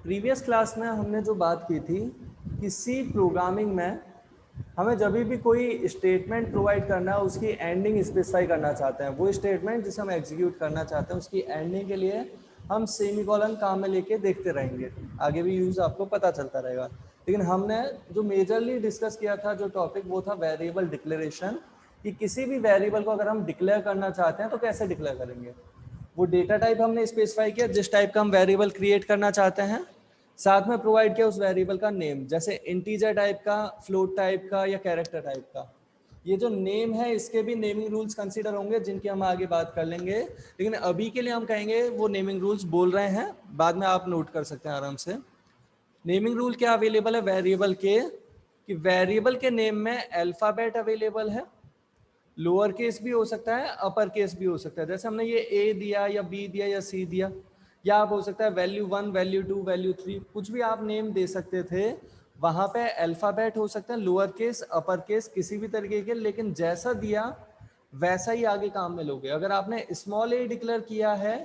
Previous class में हमने जो बात की थी कि सी प्रोग्रामिंग में हमें जब भी कोई स्टेटमेंट प्रोवाइड करना है उसकी एंडिंग स्पेसिफाई करना चाहते हैं, वो स्टेटमेंट जिसे हम एग्जीक्यूट करना चाहते हैं उसकी एंडिंग के लिए हम सेमीकोलन काम में लेके देखते रहेंगे। आगे भी यूज आपको पता चलता रहेगा। लेकिन हमने जो मेजरली डिस्कस किया था जो टॉपिक वो था वेरिएबल डिक्लेरेशन, कि किसी भी वेरिएबल को अगर हम डिक्लेयर करना चाहते हैं तो कैसे डिक्लेयर करेंगे। वो डेटा टाइप हमने स्पेसिफाई किया जिस टाइप का हम वेरिएबल क्रिएट करना चाहते हैं, साथ में प्रोवाइड किया उस वेरिएबल का नेम, जैसे इंटीजर टाइप का, फ्लोट टाइप का या कैरेक्टर टाइप का। ये जो नेम है इसके भी नेमिंग रूल्स कंसीडर होंगे जिनकी हम आगे बात कर लेंगे, लेकिन अभी के लिए हम कहेंगे वो नेमिंग रूल्स बोल रहे हैं, बाद में आप नोट कर सकते हैं आराम से। नेमिंग रूल क्या अवेलेबल है वेरिएबल के, कि वेरिएबल के नेम में अल्फाबेट अवेलेबल है, लोअर केस भी हो सकता है, अपर केस भी हो सकता है। जैसे हमने ये ए दिया या बी दिया या सी दिया, या आप हो सकता है वैल्यू 1, वैल्यू 2, वैल्यू 3, कुछ भी आप नेम दे सकते थे। वहां पे अल्फाबेट हो सकते हैं, लोअर केस, अपर केस, किसी भी तरीके के, लेकिन जैसा दिया वैसा ही आगे काम में लोगे। अगर आपने स्मॉल ए डिक्लेयर किया है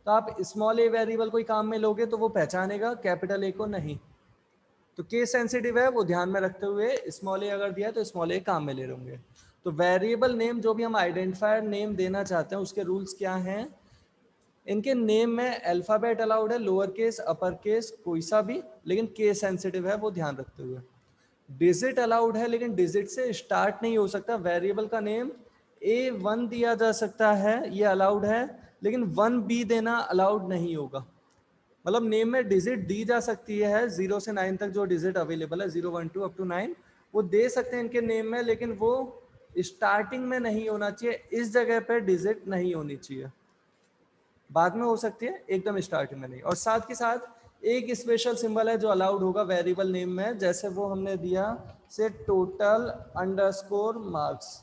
तो आप स्मॉल ए वेरिएबल को ही काम में लोगे तो वो पहचानेगा, कैपिटल ए को नहीं। तो केस सेंसिटिव है, वो ध्यान में रखते हुए स्मॉल ए अगर दिया तो स्मॉल ए काम में ले होंगे। तो वेरिएबल नेम जो भी हम आइडेंटिफायर नेम देना चाहते हैं उसके रूल्स क्या हैं। इनके नेम में अल्फाबेट अलाउड है, लोअर केस, अपर केस, कोई सा भी, लेकिन केस सेंसिटिव है, वो ध्यान रखते हुए। डिजिट अलाउड है लेकिन डिजिट से स्टार्ट नहीं हो सकता। वेरिएबल का नेम A1 दिया जा सकता है, ये अलाउड है, लेकिन 1B देना अलाउड नहीं होगा। मतलब नेम में डिजिट दी जा सकती है, 0 से 9 तक जो डिजिट अवेलेबल है, 0, 1, 2 अप टू 9, वो दे सकते हैं इनके नेम में, लेकिन वो स्टार्टिंग में नहीं होना चाहिए। इस जगह पे डिजिट नहीं होनी चाहिए, बाद में हो सकती है, एकदम स्टार्टिंग में नहीं। और साथ के साथ एक स्पेशल सिंबल है जो अलाउड होगा वेरिएबल नेम में, जैसे वो हमने दिया से टोटल अंडरस्कोर मार्क्स।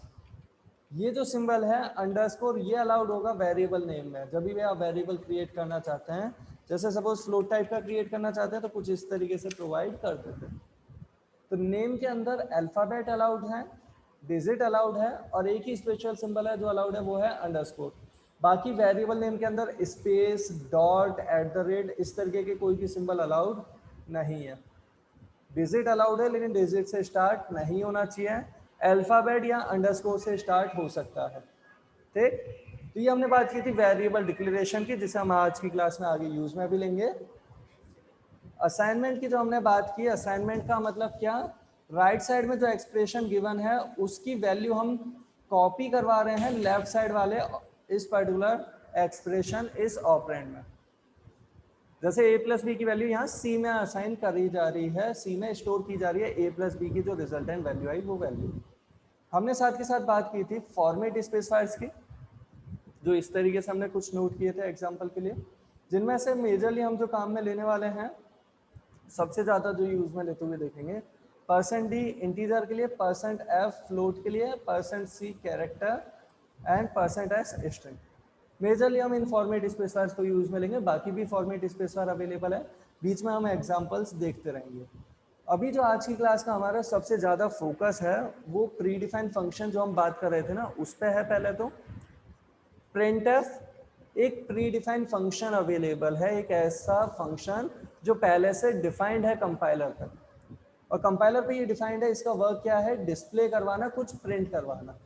ये जो सिंबल है अंडरस्कोर, ये अलाउड होगा वेरिएबल नेम में जब भी आप वेरिएबल क्रिएट करना चाहते हैं। जैसे सपोज फ्लोट टाइप का क्रिएट करना चाहते हैं तो कुछ इस तरीके से प्रोवाइड कर देते हैं। तो नेम के अंदर अल्फाबेट अलाउड है, डिजिट अलाउड है, और एक ही स्पेशल सिंबल है जो अलाउड है, वो है अंडरस्कोर। बाकी वेरिएबल नेम के अंदर space, dot, at the rate, इस तरीके के कोई भी सिंबल अलाउड नहीं है। डिजिट अलाउड है लेकिन डिजिट से स्टार्ट नहीं होना चाहिए, अल्फाबेट या अंडरस्कोर से स्टार्ट हो सकता है। ठीक, तो ये हमने बात की थी वेरिएबल डिक्लेरेशन की, जिसे हम आज की क्लास में आगे यूज में भी लेंगे। असाइनमेंट की जो हमने बात की, असाइनमेंट का मतलब क्या, राइट साइड में जो एक्सप्रेशन गिवन है उसकी वैल्यू हम कॉपी करवा रहे हैं लेफ्ट साइड वाले इस पर्टिकुलर एक्सप्रेशन इस ऑपरेंड में। जैसे a प्लस बी की वैल्यू यहाँ c में असाइन करी जा रही है, c में स्टोर की जा रही है a प्लस बी की जो रिजल्टेंट वैल्यू आई वो वैल्यू। हमने साथ के साथ बात की थी फॉर्मेट स्पेसिफायर्स की, जो इस तरीके से हमने कुछ नोट किए थे एग्जांपल के लिए, जिनमें से मेजरली हम जो काम में लेने वाले हैं, सबसे ज़्यादा जो यूज में लेते हुए देखेंगे, %d इंटीजर के लिए, %f फ्लोट के लिए, %c character and %s string. Majorly हम इन फॉर्मेट स्पेसिफायर्स को यूज में लेंगे, बाकी भी फॉर्मेट स्पेसिफायर अवेलेबल है, बीच में हम एग्जांपल्स देखते रहेंगे। अभी जो आज की क्लास का हमारा सबसे ज़्यादा फोकस है वो प्री डिफाइंड फंक्शन जो हम बात कर रहे थे ना उस पर है। पहले तो printf एक प्री डिफाइंड फंक्शन अवेलेबल है, एक ऐसा फंक्शन जो पहले से डिफाइंड है कंपाइलर तक, और कंपाइलर पे ये डिफाइंड है। इसका वर्क क्या है, डिस्प्ले करवाना, कुछ प्रिंट करवाना।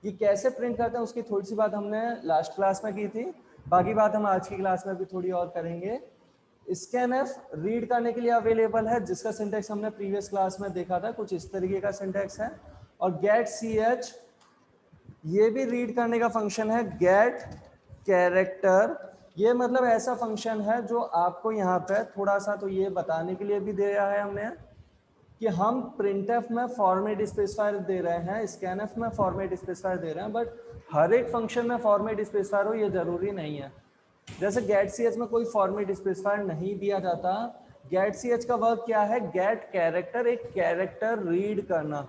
ये कैसे प्रिंट करते हैं उसकी थोड़ी सी बात हमने लास्ट क्लास में की थी, बाकी बात हम आज की क्लास में भी थोड़ी और करेंगे। स्कैनf रीड करने के लिए अवेलेबल है, जिसका सिंटेक्स हमने प्रीवियस क्लास में देखा था, कुछ इस तरीके का सिंटेक्स है। और getch ये भी रीड करने का फंक्शन है। गेट कैरेक्टर, ये मतलब ऐसा फंक्शन है जो आपको यहाँ पे थोड़ा सा तो ये बताने के लिए भी दे रहा है हमने कि हम printf में फॉर्मेट स्पेसिफायर दे रहे हैं, scanf में फॉर्मेट स्पेसिफायर दे रहे हैं, बट हर एक फंक्शन में फॉर्मेट स्पेसिफायर हो ये जरूरी नहीं है। जैसे getch में कोई फॉर्मेट स्पेसिफायर नहीं दिया जाता। getch का वर्क क्या है, गेट कैरेक्टर, एक कैरेक्टर रीड करना,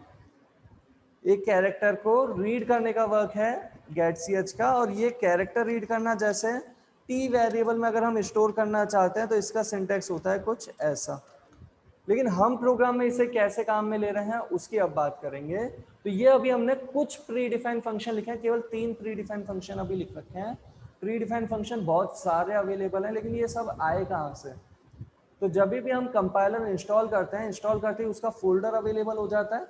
एक कैरेक्टर को रीड करने का वर्क है getch का। और ये कैरेक्टर रीड करना, जैसे t वेरिएबल में अगर हम स्टोर करना चाहते हैं तो इसका सिंटेक्स होता है कुछ ऐसा, लेकिन हम प्रोग्राम में इसे कैसे काम में ले रहे हैं उसकी अब बात करेंगे। तो ये अभी हमने कुछ प्री डिफाइंड फंक्शन लिखे हैं, केवल 3 प्री डिफाइंड फंक्शन अभी लिख रखे हैं। प्री डिफाइंड फंक्शन बहुत सारे अवेलेबल हैं, लेकिन ये सब आए कहाँ से, तो जब भी हम कंपाइलर इंस्टॉल करते हैं, इंस्टॉल करते ही उसका फोल्डर अवेलेबल हो जाता है।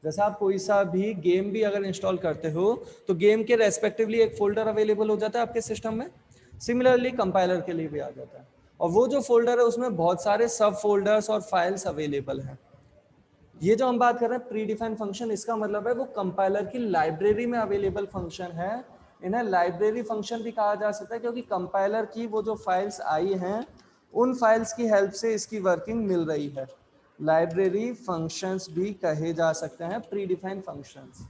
जैसा आप कोई सा भी गेम भी अगर इंस्टॉल करते हो तो गेम के रेस्पेक्टिवली एक फोल्डर अवेलेबल हो जाता है आपके सिस्टम में। सिमिलरली कंपाइलर के लिए भी आ जाता है, और वो जो फोल्डर है उसमें बहुत सारे सब फोल्डर्स और फाइल्स अवेलेबल हैं। ये जो हम बात कर रहे हैं प्री डिफाइंड फंक्शन, इसका मतलब है वो कंपाइलर की लाइब्रेरी में अवेलेबल फंक्शन है। इन्हें लाइब्रेरी फंक्शन भी कहा जा सकता है, क्योंकि कंपाइलर की वो जो फाइल्स आई हैं उन फाइल्स की हेल्प से इसकी वर्किंग मिल रही है। लाइब्रेरी फंक्शंस भी कहे जा सकते हैं प्री डिफाइंड फंक्शंस,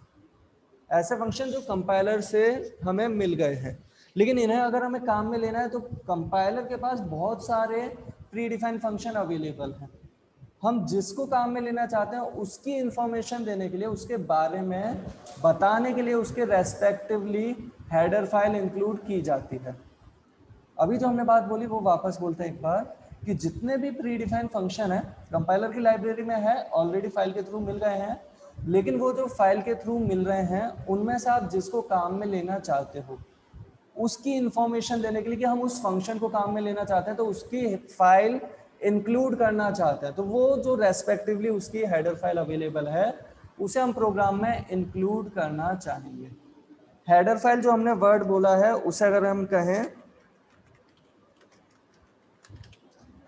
ऐसे फंक्शन जो कंपाइलर से हमें मिल गए हैं। लेकिन इन्हें अगर हमें काम में लेना है तो कंपाइलर के पास बहुत सारे प्री डिफाइंड फंक्शन अवेलेबल हैं। हम जिसको काम में लेना चाहते हैं उसकी इंफॉर्मेशन देने के लिए, उसके बारे में बताने के लिए उसके रेस्पेक्टिवली हेडर फाइल इंक्लूड की जाती है। अभी जो हमने बात बोली वो वापस बोलते हैं एक बार, कि जितने भी प्री डिफाइंड फंक्शन है कंपाइलर की लाइब्रेरी में है, ऑलरेडी फाइल के थ्रू मिल गए हैं। लेकिन वो जो फाइल के थ्रू मिल रहे हैं उनमें से आप जिसको काम में लेना चाहते हो उसकी इंफॉर्मेशन देने के लिए, कि हम उस फंक्शन को काम में लेना चाहते हैं तो उसकी फाइल इंक्लूड करना चाहते हैं, तो वो जो रेस्पेक्टिवली उसकी हेडर फाइल अवेलेबल है उसे हम प्रोग्राम में इंक्लूड करना चाहेंगे। हेडर फाइल जो हमने वर्ड बोला है उसे अगर हम कहें,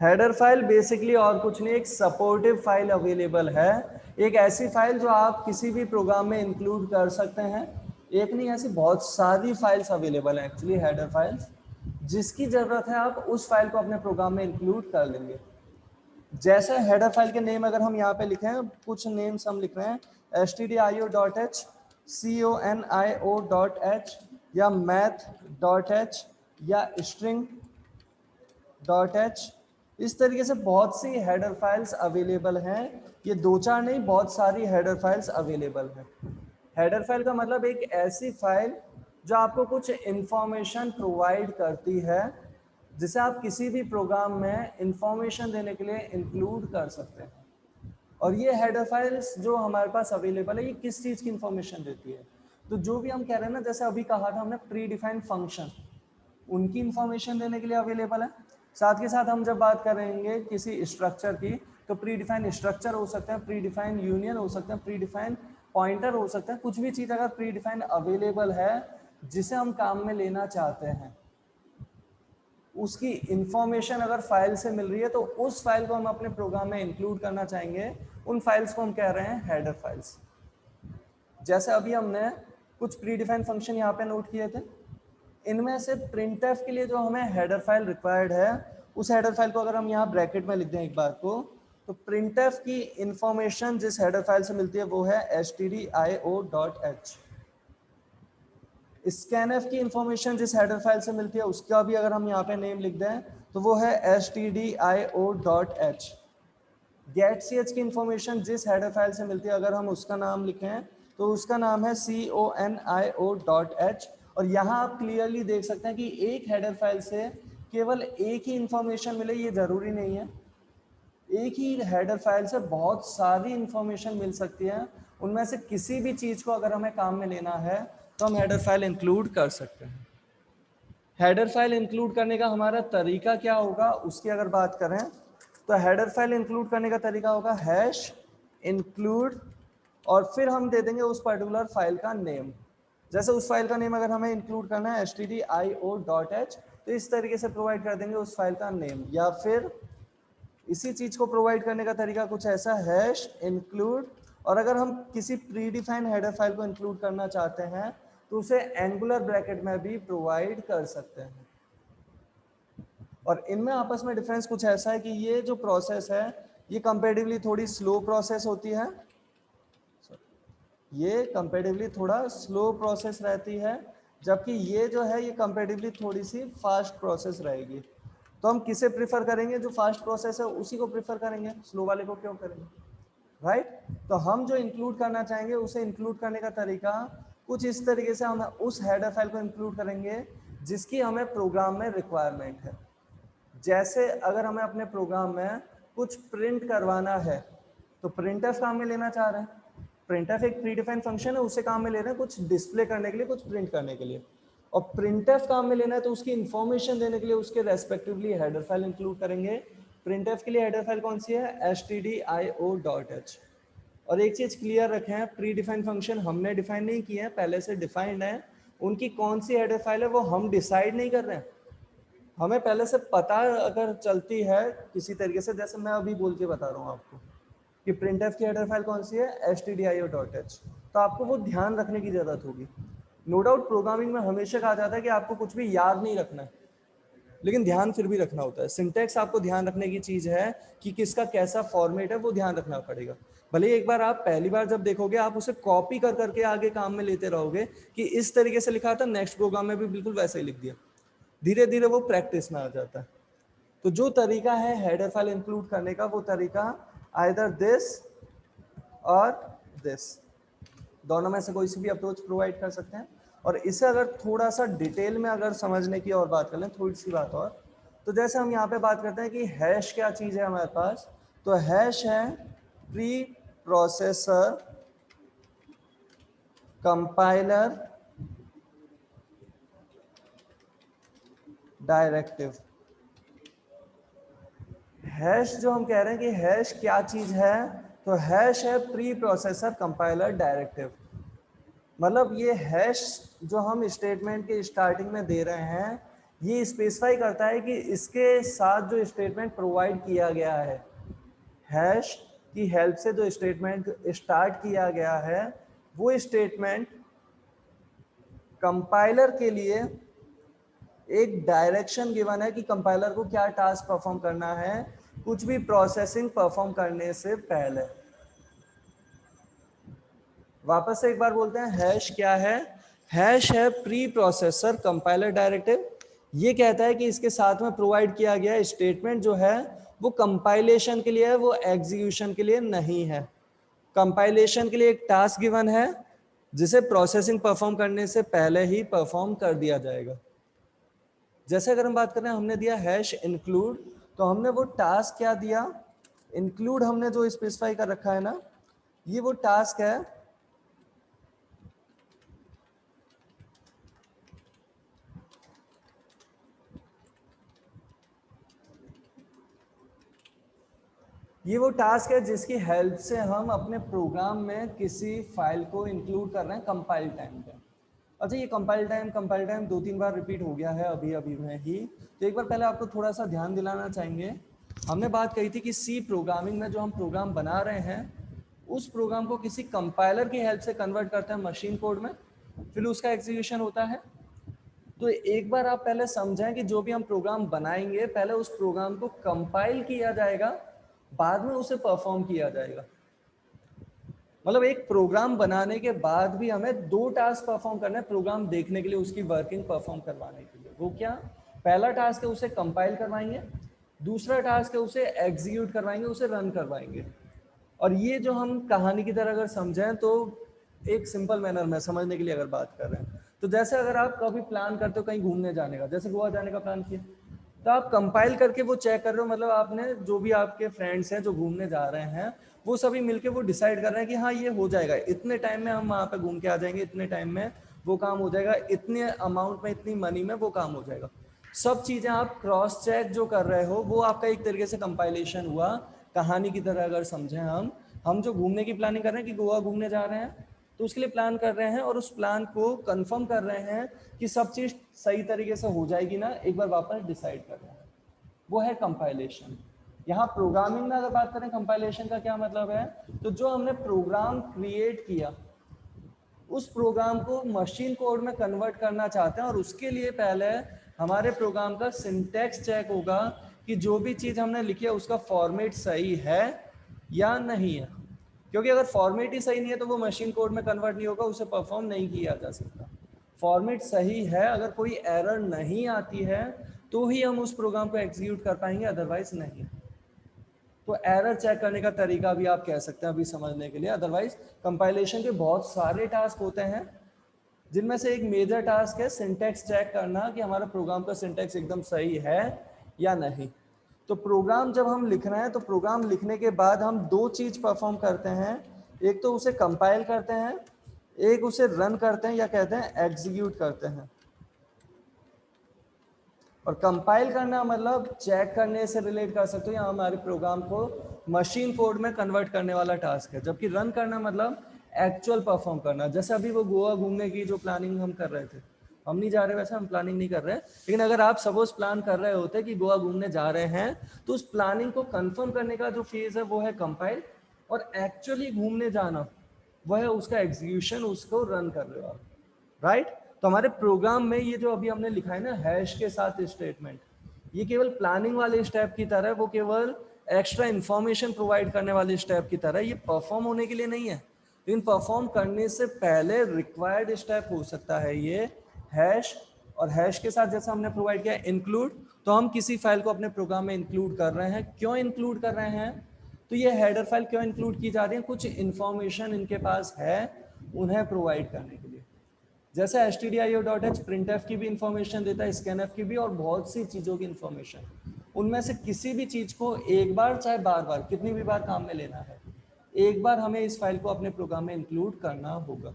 हेडर फाइल बेसिकली और कुछ नहीं, एक सपोर्टिव फाइल अवेलेबल है। एक ऐसी फाइल जो आप किसी भी प्रोग्राम में इंक्लूड कर सकते हैं। एक नहीं, ऐसी बहुत सारी फाइल्स अवेलेबल हैं एक्चुअली हेडर फाइल्स, जिसकी ज़रूरत है आप उस फाइल को अपने प्रोग्राम में इंक्लूड कर लेंगे। जैसे हेडर फाइल के नेम अगर हम यहाँ पे लिखें, कुछ नेम्स हम लिख रहे हैं stdio.h, conio.h या math.h या string.h, इस तरीके से बहुत सी हेडर फाइल्स अवेलेबल हैं। ये दो चार नहीं, बहुत सारी हेडर फाइल्स अवेलेबल हैं। हेडर फाइल का मतलब एक ऐसी फाइल जो आपको कुछ इंफॉर्मेशन प्रोवाइड करती है, जिसे आप किसी भी प्रोग्राम में इंफॉर्मेशन देने के लिए इंक्लूड कर सकते हैं। और ये हेडर फाइल्स जो हमारे पास अवेलेबल है ये किस चीज़ की इंफॉर्मेशन देती है, तो जो भी हम कह रहे हैं ना, जैसे अभी कहा था हमने प्री डिफाइंड फंक्शन, उनकी इंफॉर्मेशन देने के लिए अवेलेबल है। साथ के साथ हम जब बात करेंगे किसी स्ट्रक्चर की, तो प्री डिफाइंड स्ट्रक्चर हो सकते हैं, प्री डिफाइंड यूनियन हो सकते हैं, प्री डिफाइंड पॉइंटर हो सकता है। कुछ भी चीज़ अगर प्री डिफाइंड अवेलेबल है जिसे हम काम में लेना चाहते हैं, उसकी इंफॉर्मेशन अगर फाइल से मिल रही है तो उस फाइल को हम अपने प्रोग्राम में इंक्लूड करना चाहेंगे। उन फाइल्स को हम कह रहे हैं हेडर फाइल्स। जैसे अभी हमने कुछ प्री डिफाइंड फंक्शन यहाँ पे नोट किए थे, इनमें से printf के लिए जो हमें हेडर फाइल रिक्वायर्ड है, उस हेडर फाइल को अगर हम यहाँ ब्रैकेट में लिख दें एक बार को, तो printf की इंफॉर्मेशन जिस हेडर फाइल से मिलती है वो है stdio.h। scanf की इंफॉर्मेशन जिस हेडर फाइल से मिलती है उसका भी अगर हम यहाँ पे नेम लिख दें तो वो है stdio.h। getch की इंफॉर्मेशन जिस हेडर फाइल से मिलती है अगर हम उसका नाम लिखें तो उसका नाम है conio.h। और यहाँ आप क्लियरली देख सकते हैं कि एक हेडर फाइल से केवल एक ही इंफॉर्मेशन मिले ये जरूरी नहीं है। एक ही हेडर फाइल से बहुत सारी इंफॉर्मेशन मिल सकती है। उनमें से किसी भी चीज को अगर हमें काम में लेना है तो हम हेडर फाइल इंक्लूड कर सकते हैं। हेडर फाइल इंक्लूड करने का हमारा तरीका क्या होगा उसकी अगर बात करें तो हेडर फाइल इंक्लूड करने का तरीका होगा हैश इंक्लूड, और फिर हम दे देंगे उस पर्टिकुलर फाइल का नेम। जैसे उस फाइल का नेम अगर हमें इंक्लूड करना है stdio.h, तो इस तरीके से प्रोवाइड कर देंगे उस फाइल का नेम। या फिर इसी चीज को प्रोवाइड करने का तरीका कुछ ऐसा, हैश इंक्लूड, और अगर हम किसी प्री डिफाइंड हेडर फाइल को इंक्लूड करना चाहते हैं तो उसे एंगुलर ब्रैकेट में भी प्रोवाइड कर सकते हैं। और इनमें आपस में डिफरेंस कुछ ऐसा है कि ये जो प्रोसेस है ये कंपेरेटिवली थोड़ी स्लो प्रोसेस होती है, ये कंपेरेटिवली थोड़ा स्लो प्रोसेस रहती है, जबकि ये जो है ये कंपेरेटिवली थोड़ी सी फास्ट प्रोसेस रहेगी। तो हम किसे प्रिफर करेंगे, जो फास्ट प्रोसेस है उसी को प्रिफर करेंगे, स्लो वाले को क्यों करेंगे, राइट। तो हम जो इंक्लूड करना चाहेंगे उसे इंक्लूड करने का तरीका कुछ इस तरीके से, हम उस हेडर फाइल को इंक्लूड करेंगे जिसकी हमें प्रोग्राम में रिक्वायरमेंट है। जैसे अगर हमें अपने प्रोग्राम में कुछ प्रिंट करवाना है तो प्रिंटफ काम में लेना चाह रहे हैं, प्रिंटफ एक प्री डिफाइंड फंक्शन है, उससे काम में ले रहे हैं कुछ डिस्प्ले करने के लिए, कुछ प्रिंट करने के लिए। और प्रिंटफ काम में लेना है तो उसकी इंफॉर्मेशन देने के लिए उसके रेस्पेक्टिवली हेडर फाइल इंक्लूड करेंगे। printf के लिए हेडर फाइल कौन सी है, stdio.h। और एक चीज क्लियर रखें, प्री डिफाइंड फंक्शन हमने डिफाइन नहीं किए हैं, पहले से डिफाइंड है, उनकी कौन सी हेडर फाइल है वो हम डिसाइड नहीं कर रहे हैं। हमें पहले से पता अगर चलती है किसी तरीके से, जैसे मैं अभी बोल के बता रहा हूँ आपको कि printf की हेडर फाइल कौन सी है, stdio.h, तो आपको वो ध्यान रखने की जरूरत होगी। नो डाउट प्रोग्रामिंग में हमेशा कहा जाता है कि आपको कुछ भी याद नहीं रखना है, लेकिन ध्यान फिर भी रखना होता है। सिंटेक्स आपको ध्यान रखने की चीज है कि किसका कैसा फॉर्मेट है, वो ध्यान रखना पड़ेगा। भले ही एक बार आप पहली बार जब देखोगे आप उसे कॉपी कर करके आगे काम में लेते रहोगे कि इस तरीके से लिखा था, नेक्स्ट प्रोग्राम में भी बिल्कुल वैसे ही लिख दिया, धीरे धीरे वो प्रैक्टिस में आ जाता है। तो जो तरीका है हेडर फाइल इंक्लूड करने का, वो तरीका आइदर दिस और दिस, दोनों में से कोई सी भी अप्रोच प्रोवाइड कर सकते हैं। और इसे अगर थोड़ा सा डिटेल में अगर समझने की और बात कर लें, थोड़ी सी बात और, तो जैसे हम यहाँ पे बात करते हैं कि हैश क्या चीज़ है हमारे पास, तो हैश है pre processor compiler directive. Hash जो हम कह रहे हैं कि हैश क्या चीज़ है, तो हैश है प्री प्रोसेसर कंपाइलर डायरेक्टिव। मतलब ये हैश जो हम स्टेटमेंट के स्टार्टिंग में दे रहे हैं, ये स्पेसिफाई करता है कि इसके साथ जो स्टेटमेंट प्रोवाइड किया गया है, हैश की हेल्प से जो स्टेटमेंट स्टार्ट किया गया है, वो स्टेटमेंट कंपाइलर के लिए एक डायरेक्शन गिवन है कि कंपाइलर को क्या टास्क परफॉर्म करना है कुछ भी प्रोसेसिंग परफॉर्म करने से पहले। वापस से एक बार बोलते हैं, हैश क्या है, हैश है प्री प्रोसेसर कंपाइलर डायरेक्टिव। ये कहता है कि इसके साथ में प्रोवाइड किया गया स्टेटमेंट जो है वो कंपाइलेशन के लिए है, वो एग्जीक्यूशन के लिए नहीं है। कंपाइलेशन के लिए एक टास्क गिवन है जिसे प्रोसेसिंग परफॉर्म करने से पहले ही परफॉर्म कर दिया जाएगा। जैसे अगर हम बात करें, हमने दिया हैश इंक्लूड, तो हमने वो टास्क क्या दिया, इंक्लूड हमने जो स्पेसिफाई कर रखा है ना, ये वो टास्क है ये वो टास्क है जिसकी हेल्प से हम अपने प्रोग्राम में किसी फाइल को इंक्लूड कर रहे हैं कंपाइल टाइम पे। अच्छा, ये कंपाइल टाइम 2-3 बार रिपीट हो गया है अभी अभी में ही, तो एक बार पहले आपको थोड़ा सा ध्यान दिलाना चाहेंगे। हमने बात कही थी कि सी प्रोग्रामिंग में जो हम प्रोग्राम बना रहे हैं, उस प्रोग्राम को किसी कंपाइलर की हेल्प से कन्वर्ट करते हैं मशीन कोड में, फिर उसका एग्जीक्यूशन होता है। तो एक बार आप पहले समझें कि जो भी हम प्रोग्राम बनाएंगे, पहले उस प्रोग्राम को कंपाइल किया जाएगा, बाद में उसे परफॉर्म किया जाएगा। मतलब एक प्रोग्राम बनाने के बाद भी हमें 2 टास्क परफॉर्म करना है प्रोग्राम देखने के लिए, उसकी वर्किंग परफॉर्म करवाने के लिए। वो क्या, पहला टास्क है उसे कंपाइल करवाएंगे, दूसरा टास्क है उसे एग्जीक्यूट करवाएंगे, उसे रन करवाएंगे। और ये जो हम कहानी की तरह अगर समझें तो एक सिंपल मैनर में समझने के लिए अगर बात कर रहे हैं, तो जैसे अगर आप कभी प्लान करते हो कहीं घूमने जाने का, जैसे गोवा जाने का प्लान किया, तो आप कंपाइल करके वो चेक कर रहे हो, मतलब आपने जो भी आपके फ्रेंड्स हैं जो घूमने जा रहे हैं, वो सभी मिलके वो डिसाइड कर रहे हैं कि हाँ ये हो जाएगा, इतने टाइम में हम वहाँ पे घूम के आ जाएंगे, इतने टाइम में वो काम हो जाएगा, इतने अमाउंट में, इतनी मनी में वो काम हो जाएगा। सब चीज़ें आप क्रॉस चेक जो कर रहे हो, वो आपका एक तरीके से कंपाइलेशन हुआ। कहानी की तरह अगर समझें, हम जो घूमने की प्लानिंग कर रहे हैं कि गोवा घूमने जा रहे हैं, तो उसके लिए प्लान कर रहे हैं और उस प्लान को कंफर्म कर रहे हैं कि सब चीज़ सही तरीके से हो जाएगी ना, एक बार वापस डिसाइड कर रहे हैं, वो है कंपाइलेशन। यहाँ प्रोग्रामिंग में अगर बात करें कंपाइलेशन का क्या मतलब है, तो जो हमने प्रोग्राम क्रिएट किया उस प्रोग्राम को मशीन कोड में कन्वर्ट करना चाहते हैं, और उसके लिए पहले हमारे प्रोग्राम का सिंटैक्स चेक होगा कि जो भी चीज़ हमने लिखी है उसका फॉर्मेट सही है या नहीं है। क्योंकि अगर फॉर्मेट ही सही नहीं है तो वो मशीन कोड में कन्वर्ट नहीं होगा, उसे परफॉर्म नहीं किया जा सकता। फॉर्मेट सही है, अगर कोई एरर नहीं आती है तो ही हम उस प्रोग्राम को एग्जीक्यूट कर पाएंगे, अदरवाइज नहीं। तो एरर चेक करने का तरीका भी आप कह सकते हैं अभी समझने के लिए। अदरवाइज कंपाइलेशन के बहुत सारे टास्क होते हैं, जिनमें से एक मेजर टास्क है सिंटैक्स चेक करना कि हमारा प्रोग्राम का सिंटैक्स एकदम सही है या नहीं। तो प्रोग्राम जब हम लिख रहे हैं, तो प्रोग्राम लिखने के बाद हम 2 चीज़ परफॉर्म करते हैं, एक तो उसे कंपाइल करते हैं, एक उसे रन करते हैं या कहते हैं एग्जीक्यूट करते हैं। और कंपाइल करना मतलब चेक करने से रिलेट कर सकते हो या हमारे प्रोग्राम को मशीन कोड में कन्वर्ट करने वाला टास्क है, जबकि रन करना मतलब एक्चुअल परफॉर्म करना। जैसे अभी वो गोवा घूमने की जो प्लानिंग हम कर रहे थे, हम नहीं जा रहे, वैसे हम प्लानिंग नहीं कर रहे, लेकिन अगर आप सपोज प्लान कर रहे होते कि गोवा घूमने जा रहे हैं, तो उस प्लानिंग को कंफर्म करने का जो फेज है वो है कंपाइल, और एक्चुअली घूमने जाना वह है उसका एग्जीक्यूशन, उसको रन कर रहे हो आप, राइट। तो हमारे प्रोग्राम में ये जो अभी हमने लिखा है ना हैश के साथ स्टेटमेंट, ये केवल प्लानिंग वाले स्टेप की तरह, वो केवल एक्स्ट्रा इंफॉर्मेशन प्रोवाइड करने वाले स्टेप की तरह, ये परफॉर्म होने के लिए नहीं है, लेकिन परफॉर्म करने से पहले रिक्वायर्ड स्टेप हो सकता है ये हैश। और हैश के साथ जैसा हमने प्रोवाइड किया इंक्लूड, तो हम किसी फाइल को अपने प्रोग्राम में इंक्लूड कर रहे हैं। क्यों इंक्लूड कर रहे हैं, तो ये हेडर फाइल क्यों इंक्लूड की जा रही है, कुछ इंफॉर्मेशन इनके पास है उन्हें प्रोवाइड करने के लिए। जैसे stdio.h printf की भी इंफॉर्मेशन देता है, scanf की भी, और बहुत सी चीज़ों की इंफॉर्मेशन। उनमें से किसी भी चीज़ को एक बार चाहे बार बार कितनी भी बार काम में लेना है, एक बार हमें इस फाइल को अपने प्रोग्राम में इंक्लूड करना होगा।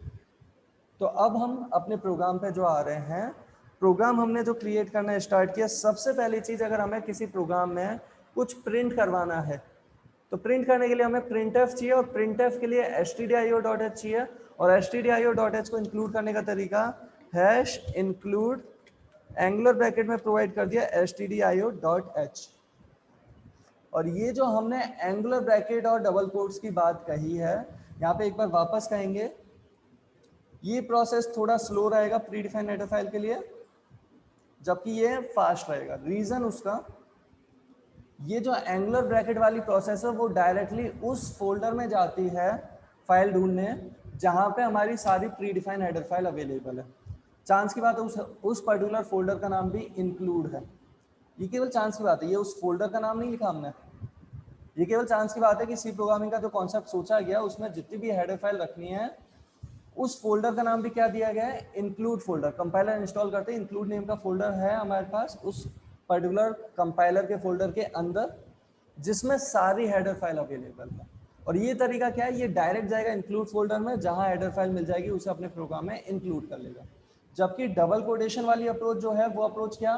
तो अब हम अपने प्रोग्राम पे जो आ रहे हैं, प्रोग्राम हमने जो क्रिएट करना स्टार्ट किया, सबसे पहली चीज़ अगर हमें किसी प्रोग्राम में कुछ प्रिंट करवाना है, तो प्रिंट करने के लिए हमें printf चाहिए, और printf के लिए stdio.h चाहिए, और stdio.h को इंक्लूड करने का तरीका हैश इंक्लूड एंगुलर ब्रैकेट में प्रोवाइड कर दिया stdio.h। और ये जो हमने एंगुलर ब्रैकेट और डबल कोट्स की बात कही है, यहाँ पे एक बार वापस कहेंगे, ये प्रोसेस थोड़ा स्लो रहेगा प्री डिफाइंड हेडर फाइल के लिए, जबकि ये फास्ट रहेगा। रीजन उसका, ये जो एंगुलर ब्रैकेट वाली प्रोसेस है वो डायरेक्टली उस फोल्डर में जाती है फाइल ढूंढने जहां पे हमारी सारी pre defined header file available है। चांस की बात है उस पर्टिकुलर फोल्डर का नाम भी इंक्लूड है, ये केवल चांस की बात है, ये उस फोल्डर का नाम नहीं लिखा हमने, ये केवल चांस की बात है कि सी प्रोग्रामिंग का जो कॉन्सेप्ट सोचा गया उसमें जितनी भी हेडर फाइल रखनी है उस फोल्डर का नाम भी क्या दिया गया है, इंक्लूड फोल्डर। कंपाइलर इंस्टॉल करते हैं, इंक्लूड नेम का फोल्डर है हमारे पास उस पर्टिकुलर कंपाइलर के फोल्डर के अंदर, जिसमें सारी हेडर फाइल अवेलेबल है। और ये तरीका क्या है, ये डायरेक्ट जाएगा इंक्लूड फोल्डर में, जहां हेडर फाइल मिल जाएगी उसे अपने प्रोग्राम में इंक्लूड कर लेगा। जबकि डबल कोटेशन वाली अप्रोच जो है वो अप्रोच क्या,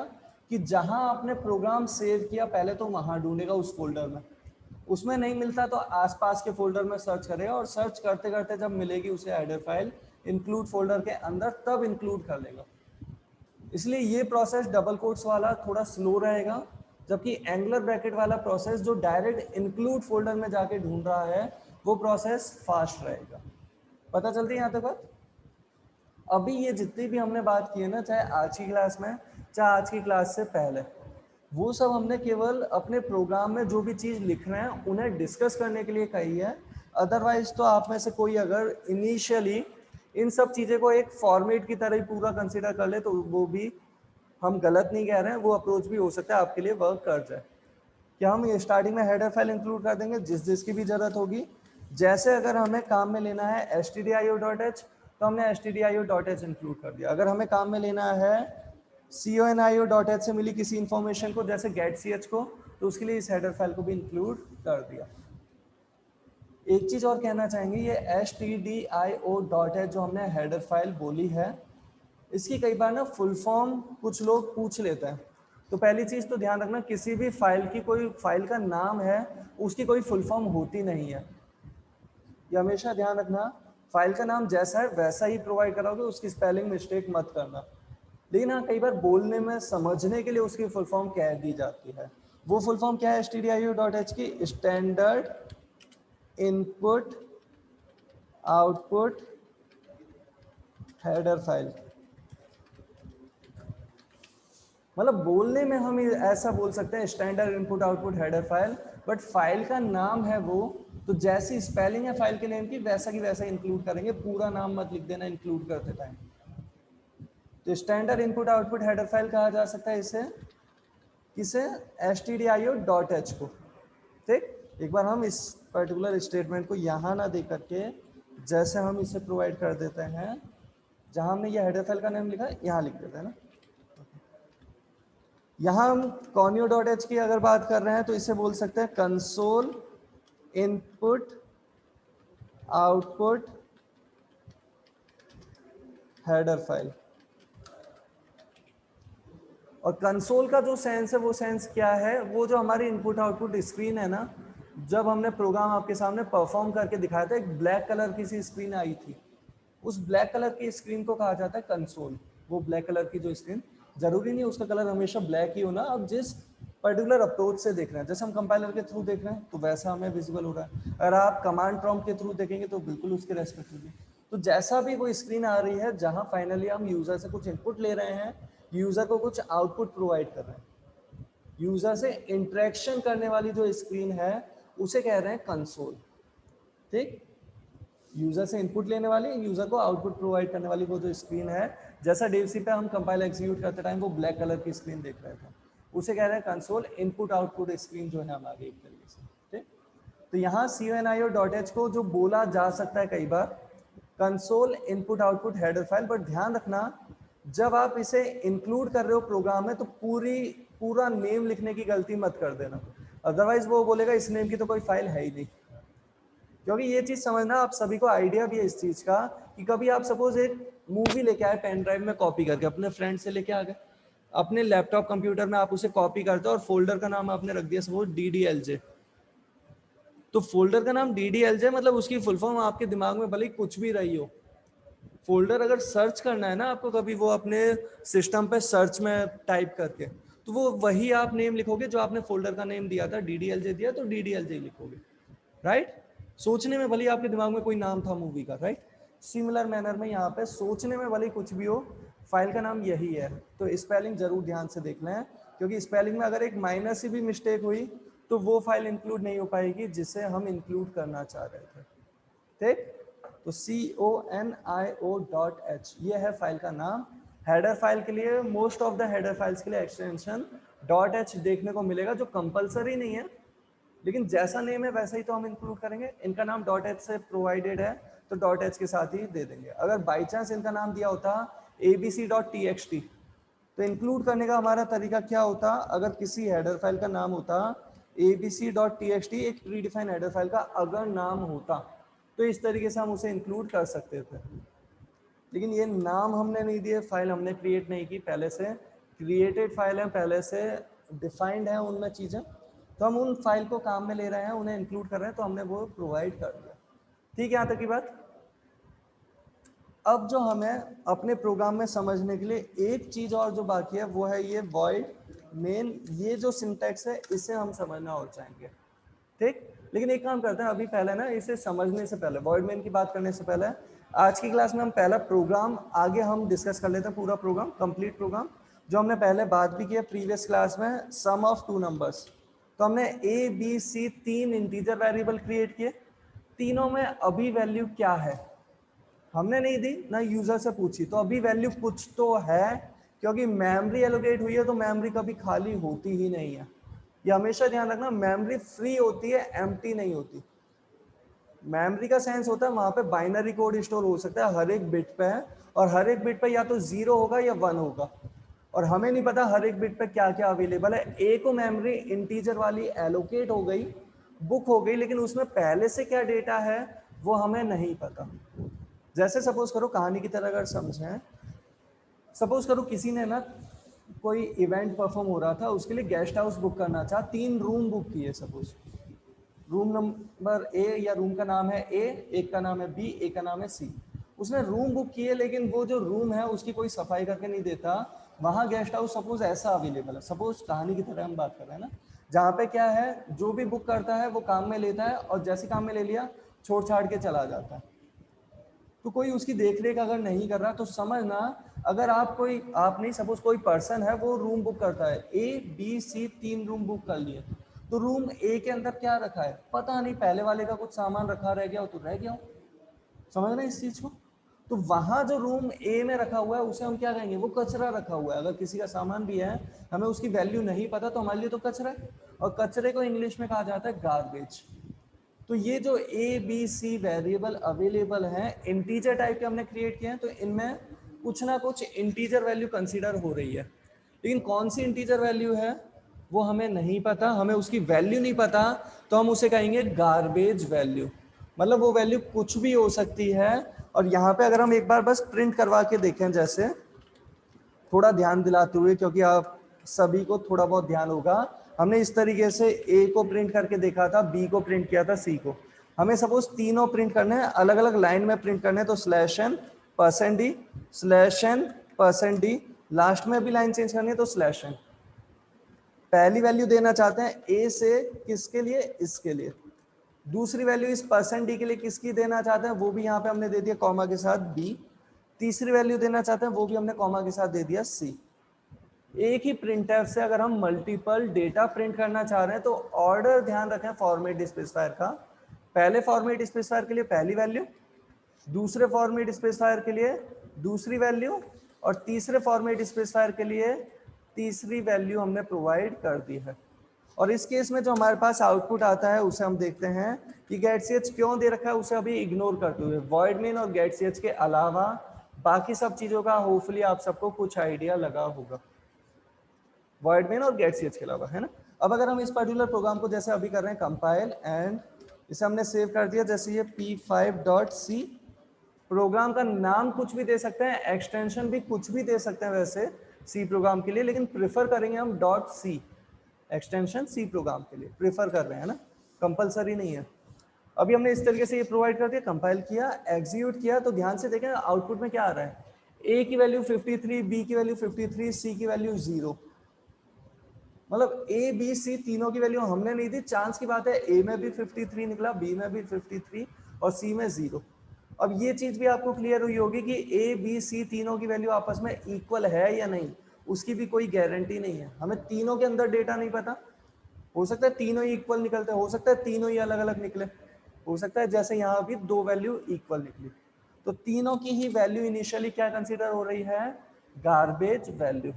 कि जहां आपने प्रोग्राम सेव किया पहले तो वहां ढूंढेगा उस फोल्डर में, उसमें नहीं मिलता तो आसपास के फोल्डर में सर्च करेगा, और सर्च करते करते जब मिलेगी उसे हेडर फाइल इंक्लूड फोल्डर के अंदर, तब इंक्लूड कर लेगा। इसलिए ये प्रोसेस डबल कोट्स वाला थोड़ा स्लो रहेगा, जबकि एंगुलर ब्रैकेट वाला प्रोसेस जो डायरेक्ट इंक्लूड फोल्डर में जाके ढूंढ रहा है वो प्रोसेस फास्ट रहेगा। पता चलती है यहाँ तक बात। अभी ये जितनी भी हमने बात की है ना, चाहे आज की क्लास में चाहे आज की क्लास से पहले, वो सब हमने केवल अपने प्रोग्राम में जो भी चीज़ लिख रहे हैं उन्हें डिस्कस करने के लिए कही है। अदरवाइज तो आप में से कोई अगर इनिशियली इन सब चीज़ें को एक फॉर्मेट की तरह ही पूरा कंसिडर कर ले तो वो भी हम गलत नहीं कह रहे हैं, वो अप्रोच भी हो सकता है आपके लिए वर्क कर जाए। क्या हम ये स्टार्टिंग में हेडर फाइल इंक्लूड कर देंगे जिस जिसकी भी ज़रूरत होगी। जैसे अगर हमें काम में लेना है stdio.h, तो हमने stdio.h इंक्लूड कर दिया। अगर हमें काम में लेना है conio.h से मिली किसी इंफॉर्मेशन को जैसे getch को, तो उसके लिए इस हेडर फाइल को भी इंक्लूड कर दिया। एक चीज़ और कहना चाहेंगे, ये stdio.h जो हमने हेडर फाइल बोली है, इसकी कई बार ना फुल फॉर्म कुछ लोग पूछ लेते हैं। तो पहली चीज़ तो ध्यान रखना, किसी भी फाइल की कोई फाइल का नाम है उसकी कोई फुल फॉर्म होती नहीं है, ये हमेशा ध्यान रखना। फाइल का नाम जैसा है वैसा ही प्रोवाइड कराओगे, उसकी स्पेलिंग मिस्टेक मत करना। लेकिन हाँ, कई बार बोलने में समझने के लिए उसकी फुल फॉर्म कह दी जाती है। वो फुल फॉर्म क्या है stdio.h की, standard input output header file. मतलब बोलने में हम ऐसा बोल सकते हैं standard input output header file, but file का नाम है वो, तो जैसी स्पेलिंग है फाइल के नेम की वैसा की वैसा इंक्लूड करेंगे, पूरा नाम मत लिख देना इंक्लूड करते टाइम। तो standard input output header file कहा जा सकता है इसे, किसे, stdio.h को। ठीक, एक बार हम इस पर्टिकुलर स्टेटमेंट को यहाँ ना दे करके जैसे हम इसे प्रोवाइड कर देते हैं, जहाँ हमने ये हेडर फाइल का नाम लिखा है यहाँ लिख देते हैं ना। यहाँ हम conio.h की अगर बात कर रहे हैं तो इसे बोल सकते हैं console input output header file. और कंसोल का जो सेंस है वो सेंस क्या है, वो जो हमारी इनपुट आउटपुट स्क्रीन है ना, जब हमने प्रोग्राम आपके सामने परफॉर्म करके दिखाया था, एक ब्लैक कलर की सी स्क्रीन आई थी, उस ब्लैक कलर की स्क्रीन को कहा जाता है कंसोल। वो ब्लैक कलर की जो स्क्रीन, जरूरी नहीं उसका कलर हमेशा ब्लैक ही होना, अब जिस पर्टिकुलर अप्रोच से देख रहे हैं, जैसे हम कंपाइलर के थ्रू देख रहे हैं तो वैसा हमें विजिबल हो रहा है, अगर आप कमांड प्रॉम्प्ट के थ्रू देखेंगे तो बिल्कुल उसके रेस्पेक्टिवली। तो जैसा भी वो स्क्रीन आ रही है जहां फाइनली हम यूजर से कुछ इनपुट ले रहे हैं, यूजर को कुछ आउटपुट प्रोवाइड कर रहे हैं, यूजर से इंटरेक्शन करने वाली जो स्क्रीन है उसे कह रहे हैं कंसोल। ठीक, यूजर से इनपुट लेने वाली, यूजर को आउटपुट प्रोवाइड करने वाली वो जो स्क्रीन है, जैसा डेवसी पे हम कंपाइल एग्जीक्यूट करते टाइम वो ब्लैक कलर की स्क्रीन देख रहे थे, उसे कह रहे हैं कंसोल। इनपुट आउटपुट स्क्रीन जो है हमारी एक तरीके से। ठीक, तो यहाँ CONIO.h को जो बोला जा सकता है कई बार console input output header file, but ध्यान रखना जब आप इसे इंक्लूड कर रहे हो प्रोग्राम में तो पूरा नेम लिखने की गलती मत कर देना, अदरवाइज वो बोलेगा इस नेम की तो कोई फाइल है ही नहीं। क्योंकि ये चीज समझना, आप सभी को आइडिया भी है इस चीज का कि कभी आप सपोज एक मूवी लेके आए पेन ड्राइव में कॉपी करके, अपने फ्रेंड से लेके आ गए, अपने लैपटॉप कंप्यूटर में आप उसे कॉपी करते हो और फोल्डर का नाम आपने रख दिया सपोज DDLJ। तो फोल्डर का नाम DDLJ मतलब उसकी फुल फॉर्म आपके दिमाग में भले ही कुछ भी रही हो, फोल्डर अगर सर्च करना है ना आपको कभी, वो अपने सिस्टम पे सर्च में टाइप करके, तो वो वही आप नेम लिखोगे जो आपने फोल्डर का नेम दिया था, DDLJ दिया तो DDLJ लिखोगे, राइट। सोचने में भले आपके दिमाग में कोई नाम था मूवी का, राइट। सिमिलर मैनर में यहाँ पे सोचने में भले कुछ भी हो, फाइल का नाम यही है। तो स्पेलिंग जरूर ध्यान से देख लें, क्योंकि स्पेलिंग में अगर एक माइनर सी भी मिस्टेक हुई तो वो फाइल इंक्लूड नहीं हो पाएगी जिसे हम इंक्लूड करना चाह रहे थे। ठीक, तो CONIO.h ये है फाइल का नाम। हेडर फाइल के लिए, most of the header files के लिए एक्सटेंशन .h देखने को मिलेगा, जो कंपलसरी नहीं है, लेकिन जैसा नेम है वैसा ही तो हम इंक्लूड करेंगे। इनका नाम .h से प्रोवाइडेड है तो .h के साथ ही दे देंगे। अगर बाई चांस इनका नाम दिया होता abc.txt तो इंक्लूड करने का हमारा तरीका क्या होता, अगर किसी हेडर फाइल का नाम होता abc.txt, एक प्रीडिफाइंड हेडर फाइल का अगर नाम होता तो इस तरीके से हम उसे इंक्लूड कर सकते थे, लेकिन ये नाम हमने नहीं दिए, फाइल हमने क्रिएट नहीं की, पहले से क्रिएटेड फाइल है, पहले से डिफाइंड है उनमें चीज़ें, तो हम उन फाइल को काम में ले रहे हैं, उन्हें इंक्लूड कर रहे हैं, तो हमने वो प्रोवाइड कर दिया। ठीक है, यहाँ तक की बात। अब जो हमें अपने प्रोग्राम में समझने के लिए एक चीज़ और जो बाकी है वो है ये void main, ये जो सिंटैक्स है इसे हम समझना और चाहेंगे। ठीक, लेकिन एक काम करते हैं अभी, पहले ना इसे समझने से पहले, void main की बात करने से पहले आज की क्लास में हम पहला प्रोग्राम आगे हम डिस्कस कर लेते हैं, पूरा प्रोग्राम, कंप्लीट प्रोग्राम जो हमने पहले बात भी किया प्रीवियस क्लास में, सम ऑफ टू नंबर्स। तो हमने ABC 3 इंटीजर वेरिएबल क्रिएट किए, तीनों में अभी वैल्यू क्या है हमने नहीं दी ना यूजर से पूछी, तो अभी वैल्यू कुछ तो है, क्योंकि मेमोरी एलोकेट हुई है तो मेमोरी कभी खाली होती ही नहीं है। ये हमेशा ध्यान रखना, मेमोरी फ्री होती है, एम्प्टी नहीं होती। मेमोरी का सेंस होता है वहां पे बाइनरी कोड स्टोर हो सकता है हर एक बिट पे है, और हर एक बिट पे या तो 0 होगा या 1 होगा, और हमें नहीं पता हर एक बिट पे क्या क्या अवेलेबल है। ए को मेमोरी इंटीजर वाली एलोकेट हो गई, बुक हो गई, लेकिन उसमें पहले से क्या डेटा है वो हमें नहीं पता। जैसे सपोज करो, कहानी की तरह अगर समझें, सपोज करो किसी ने ना कोई इवेंट परफॉर्म हो रहा था, उसके लिए गेस्ट हाउस बुक करना चाहा, 3 रूम बुक किए, सपोज रूम नंबर ए या रूम का नाम है ए, एक का नाम है बी, एक का नाम है सी। उसने रूम बुक किए, लेकिन वो जो रूम है उसकी कोई सफाई करके नहीं देता, वहाँ गेस्ट हाउस सपोज ऐसा अवेलेबल है, सपोज कहानी की तरह हम बात कर रहे हैं ना, जहाँ पे क्या है, जो भी बुक करता है वो काम में लेता है, और जैसे काम में ले लिया छोड़ छाड़ के चला जाता है। तो कोई उसकी देख रेख अगर नहीं कर रहा तो समझना, अगर आप नहीं, सपोज कोई पर्सन है वो रूम बुक करता है, ABC 3 रूम बुक कर लिए, तो रूम ए के अंदर क्या रखा है पता नहीं, पहले वाले का कुछ सामान रखा रह गया हो तो रह गया हो, समझना इस चीज को। तो वहां जो रूम ए में रखा हुआ है उसे हम क्या कहेंगे, वो कचरा रखा हुआ है। अगर किसी का सामान भी है, हमें उसकी वैल्यू नहीं पता, तो हमारे लिए तो कचरा है, और कचरे को इंग्लिश में कहा जाता है गार्बेज। तो ये जो ABC वेरिएबल अवेलेबल हैं, इंटीजर टाइप के हमने क्रिएट किए हैं, तो इनमें कुछ ना कुछ इंटीजर वैल्यू कंसीडर हो रही है, लेकिन कौन सी इंटीजर वैल्यू है वो हमें नहीं पता, हमें उसकी वैल्यू नहीं पता, तो हम उसे कहेंगे गार्बेज वैल्यू। मतलब वो वैल्यू कुछ भी हो सकती है। और यहाँ पे अगर हम एक बार बस प्रिंट करवा के देखें, जैसे थोड़ा ध्यान दिलाते हुए, क्योंकि आप सभी को थोड़ा बहुत ध्यान होगा, हमने इस तरीके से ए को प्रिंट करके देखा था, बी को प्रिंट किया था, सी को। हमें सपोज तीनों प्रिंट करने हैं, अलग अलग लाइन में प्रिंट करने हैं, तो /n%d /n%d, लास्ट में भी लाइन चेंज करनी है तो /n। पहली वैल्यू देना चाहते हैं ए से किसके लिए, इसके लिए। दूसरी वैल्यू इस %d के लिए किसकी देना चाहते हैं, वो भी यहाँ पे हमने दे दिया कॉमा के साथ b। तीसरी वैल्यू देना चाहते हैं वो भी हमने कॉमा के साथ दे दिया c। एक ही प्रिंटफ से अगर हम मल्टीपल डेटा प्रिंट करना चाह रहे हैं तो ऑर्डर ध्यान रखें फॉर्मेट स्पेसिफायर का। पहले फॉर्मेट स्पेसिफायर के लिए पहली वैल्यू, दूसरे फॉर्मेट स्पेसिफायर के लिए दूसरी वैल्यू, और तीसरे फॉर्मेट स्पेसिफायर के लिए तीसरी वैल्यू हमने प्रोवाइड कर दी है। और इस केस में जो हमारे पास आउटपुट आता है उसे हम देखते हैं कि getch क्यों दे रखा है, उसे अभी इग्नोर करते हुए void main और getch के अलावा बाकी सब चीजों का होपफुली आप सबको कुछ आइडिया लगा होगा, void main और getch के अलावा, है ना। अब अगर हम इस पर्टिकुलर प्रोग्राम को जैसे अभी कर रहे हैं कंपाइल एंड इसे हमने सेव कर दिया, जैसे ये p5.c, प्रोग्राम का नाम कुछ भी दे सकते हैं, एक्सटेंशन भी कुछ भी दे सकते हैं वैसे सी प्रोग्राम के लिए, लेकिन प्रेफर करेंगे हम .c, एक्सटेंशन सी प्रोग्राम के लिए प्रेफर कर रहे हैं ना, कंपलसरी नहीं है। अभी हमने इस तरीके से ये प्रोवाइड कर दिया, कंपाइल किया, एग्जीक्यूट किया, तो ध्यान से देखें आउटपुट में क्या आ रहा है, ए की वैल्यू 53, बी की वैल्यू 53, सी की वैल्यू 0। मतलब ए बी सी तीनों की वैल्यू हमने नहीं दी, चांस की बात है ए में भी 53 निकला, बी में भी 53 और सी में 0। अब ये चीज भी आपको क्लियर हुई होगी कि ए बी सी तीनों की वैल्यू आपस में इक्वल है या नहीं, उसकी भी कोई गारंटी नहीं है। हमें तीनों के अंदर डेटा नहीं पता, हो सकता है तीनों ही इक्वल निकलते, हो सकता है तीनों ही अलग अलग निकले, हो सकता है जैसे यहाँ भी दो वैल्यू इक्वल निकली। तो तीनों की ही वैल्यू इनिशियली क्या कंसीडर हो रही है, गार्बेज वैल्यू।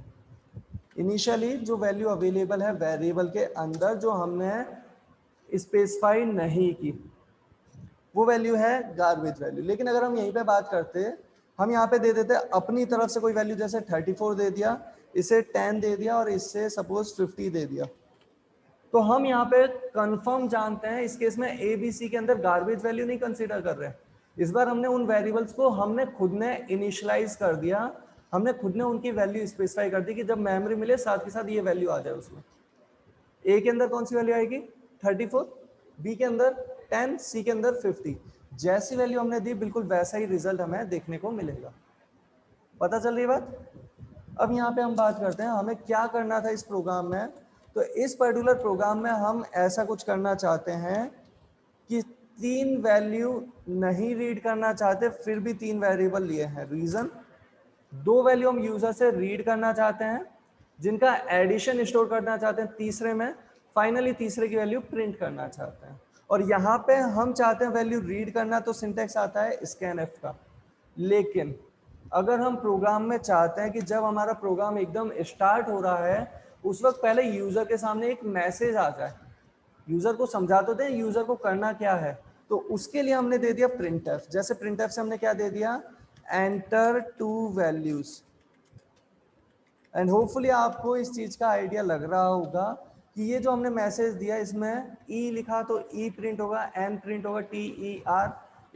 इनिशियली जो वैल्यू अवेलेबल है वेरिएबल के अंदर जो हमने स्पेसिफाई नहीं की वो वैल्यू है गार्बेज वैल्यू। लेकिन अगर हम यहीं पे बात करते, हम यहाँ पे दे देते अपनी तरफ से कोई वैल्यू, जैसे 34 दे दिया, इसे 10 दे दिया और इससे सपोज 50 दे दिया, तो हम यहाँ पे कंफर्म जानते हैं इस केस में ए बी सी के अंदर गार्बेज वैल्यू नहीं कंसीडर कर रहे हैं। इस बार हमने उन वेरिएबल्स को हमने खुद ने इनिशियलाइज कर दिया, हमने खुद ने उनकी वैल्यू स्पेसिफाई कर दी कि जब मेमोरी मिले साथ के साथ ये वैल्यू आ जाए उसमें। ए के अंदर कौन सी वैल्यू आएगी 34, बी के अंदर 10, सी के अंदर 50। जैसी वैल्यू हमने दी बिल्कुल वैसा ही रिजल्ट हमें देखने को मिलेगा। पता चल रही बात। अब यहाँ पे हम बात करते हैं हमें क्या करना था इस प्रोग्राम में। तो इस पर्टिकुलर प्रोग्राम में हम ऐसा कुछ करना चाहते हैं कि 3 वैल्यू नहीं रीड करना चाहते, फिर भी 3 वेरिएबल लिए हैं। रीजन, 2 वैल्यू हम यूजर से रीड करना चाहते हैं जिनका एडिशन स्टोर करना चाहते हैं तीसरे में, फाइनली तीसरे की वैल्यू प्रिंट करना चाहते हैं। और यहाँ पे हम चाहते हैं वैल्यू रीड करना, तो सिंटेक्स आता है स्कैनएफ का। लेकिन अगर हम प्रोग्राम में चाहते हैं कि जब हमारा प्रोग्राम एकदम स्टार्ट हो रहा है उस वक्त पहले यूजर के सामने एक मैसेज आ जाए, यूजर को समझा तो दें यूजर को करना क्या है, तो उसके लिए हमने दे दिया प्रिंटफ। जैसे प्रिंटफ से हमने क्या दे दिया, एंटर 2 वैल्यूज। एंड होपफुली आपको इस चीज का आइडिया लग रहा होगा कि ये जो हमने मैसेज दिया इसमें ई लिखा तो ई प्रिंट होगा, एन प्रिंट होगा, टी ई आर,